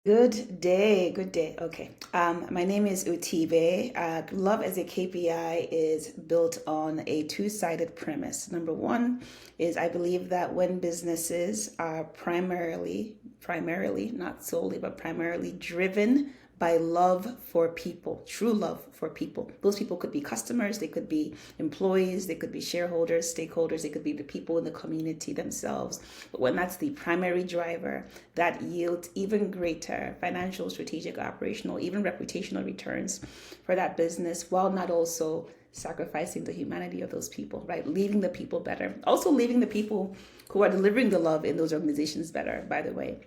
Good day, good day. Okay. My name is Utibe. Love as a KPI is built on a two-sided premise. Number one is I believe that when businesses are primarily, not solely, but primarily driven by love for people, true love for people. Those people could be customers, they could be employees, they could be shareholders, stakeholders, they could be the people in the community themselves. But when that's the primary driver, that yields even greater financial, strategic, operational, even reputational returns for that business, while not also sacrificing the humanity of those people, right? Leaving the people better. Also leaving the people who are delivering the love in those organizations better, by the way.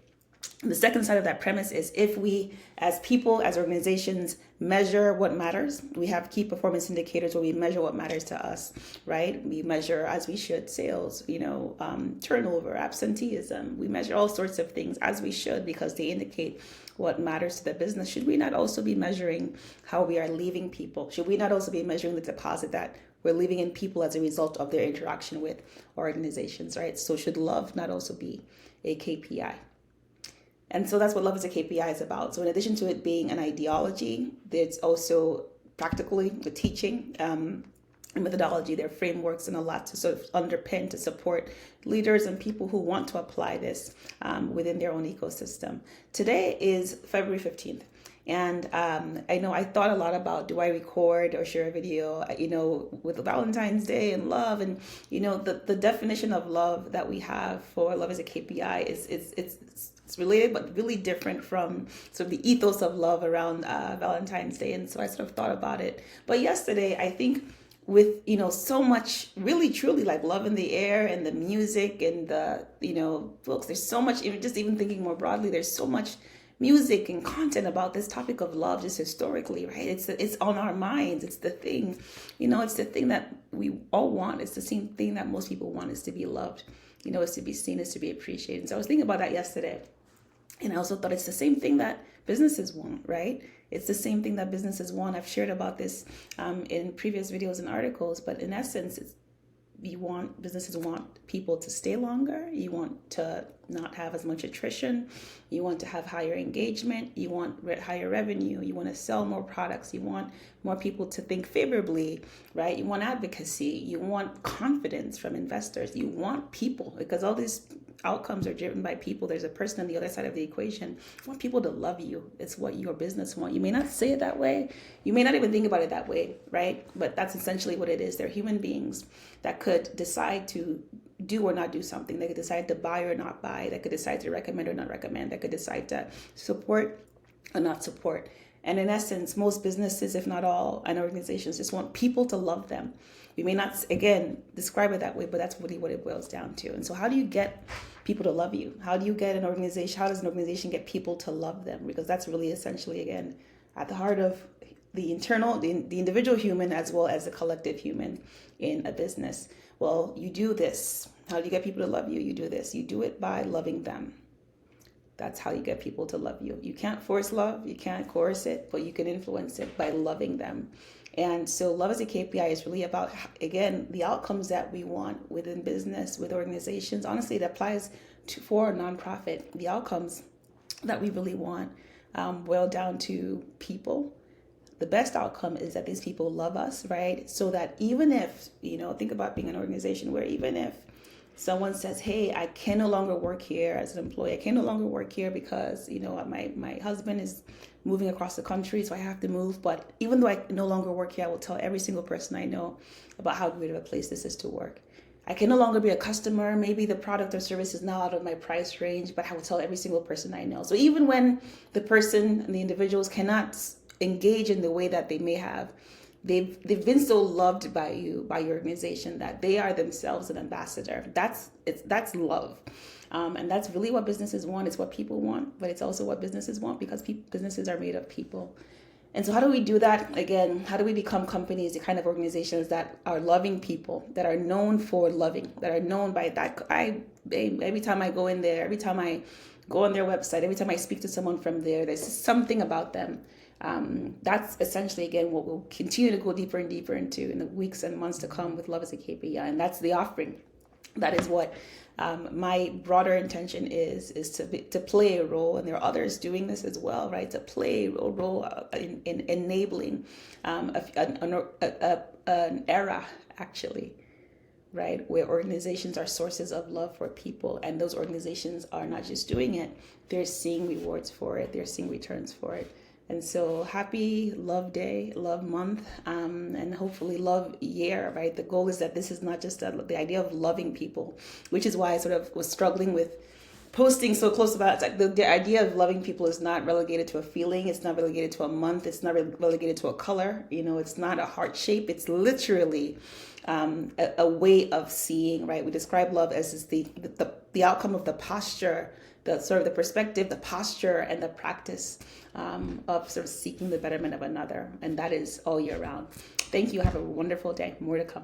The second side of that premise is if we, as people, as organizations, measure what matters, we have key performance indicators where we measure what matters to us, right? We measure, as we should, sales, turnover, absenteeism. We measure all sorts of things as we should because they indicate what matters to the business. Should we not also be measuring how we are leaving people? Should we not also be measuring the deposit that we're leaving in people as a result of their interaction with organizations, right? So should love not also be a KPI? And so that's what love as a KPI is about. So in addition to it being an ideology, there's also practically the teaching and methodology, their frameworks and a lot to sort of underpin to support leaders and people who want to apply this within their own ecosystem. Today is February 15th. And I know I thought a lot about, do I record or share a video, with Valentine's Day and love. And, the definition of love that we have for love as a KPI it's related, but really different from sort of the ethos of love around Valentine's Day. And so I sort of thought about it. But yesterday, I think with, so much really, truly like love in the air and the music and the, books, there's so much, even thinking more broadly, there's so much music and content about this topic of love just historically, right? It's on our minds. It's the thing, it's the thing that we all want. It's the same thing that most people want, is to be loved, is to be seen, is to be appreciated. And so I was thinking about that yesterday. And I also thought it's the same thing that businesses want, right? It's the same thing that businesses want. I've shared about this in previous videos and articles, but in essence, businesses want people to stay longer. You want to not have as much attrition. You want to have higher engagement. You want higher revenue. You want to sell more products. You want more people to think favorably, right? You want advocacy. You want confidence from investors. You want people, because all these outcomes are driven by people. There's a person on the other side of the equation. You want people to love you. It's what your business wants. You may not say it that way. You may not even think about it that way, right? But that's essentially what it is. They're human beings that could decide to do or not do something. They could decide to buy or not buy. They could decide to recommend or not recommend. They could decide to support or not support. And in essence, most businesses, if not all, and organizations just want people to love them. We may not, again, describe it that way, but that's really what it boils down to. And so how do you get people to love you? How do you get how does an organization get people to love them? Because that's really essentially, again, at the heart of the individual human as well as the collective human in a business. Well, you do this. How do you get people to love you? You do this. You do it by loving them. That's how you get people to love you. You can't force love. You can't coerce it, but you can influence it by loving them. And so love as a KPI is really about, again, the outcomes that we want within business, with organizations. Honestly, it applies for a nonprofit. The outcomes that we really want boil down to people. The best outcome is that these people love us, right? So that even if, think about being an organization where even if someone says, hey, I can no longer work here as an employee. I can no longer work here because, my husband is moving across the country, so I have to move. But even though I no longer work here, I will tell every single person I know about how great of a place this is to work. I can no longer be a customer. Maybe the product or service is now out of my price range, but I will tell every single person I know. So even when the person and the individuals cannot engage in the way that they may have, they've been so loved by you, by your organization, that they are themselves an ambassador. That's love. And that's really what businesses want. It's what people want, but it's also what businesses want, because businesses are made of people. And so how do we do that? Again, how do we become companies, the kind of organizations that are loving people, that are known for loving, that are known by that? Every time I go in there, every time I go on their website, every time I speak to someone from there, there's something about them. That's essentially, again, what we'll continue to go deeper and deeper into in the weeks and months to come with Love as a KPI. And that's the offering. That is what My broader intention is to play a role, and there are others doing this as well, right? To play a role in enabling an era, actually, right, where organizations are sources of love for people, and those organizations are not just doing it, they're seeing rewards for it, they're seeing returns for it. And so happy Love Day, Love Month, and hopefully Love Year, right? The goal is that this is not just the idea of loving people, which is why I sort of was struggling with posting so close about it. It's like the idea of loving people is not relegated to a feeling, it's not relegated to a month, it's not relegated to a color, it's not a heart shape, it's literally a way of seeing, right? We describe love as the outcome of the posture, the sort of the perspective, the posture, and the practice of sort of seeking the betterment of another. And that is all year round. Thank you. Have a wonderful day. More to come.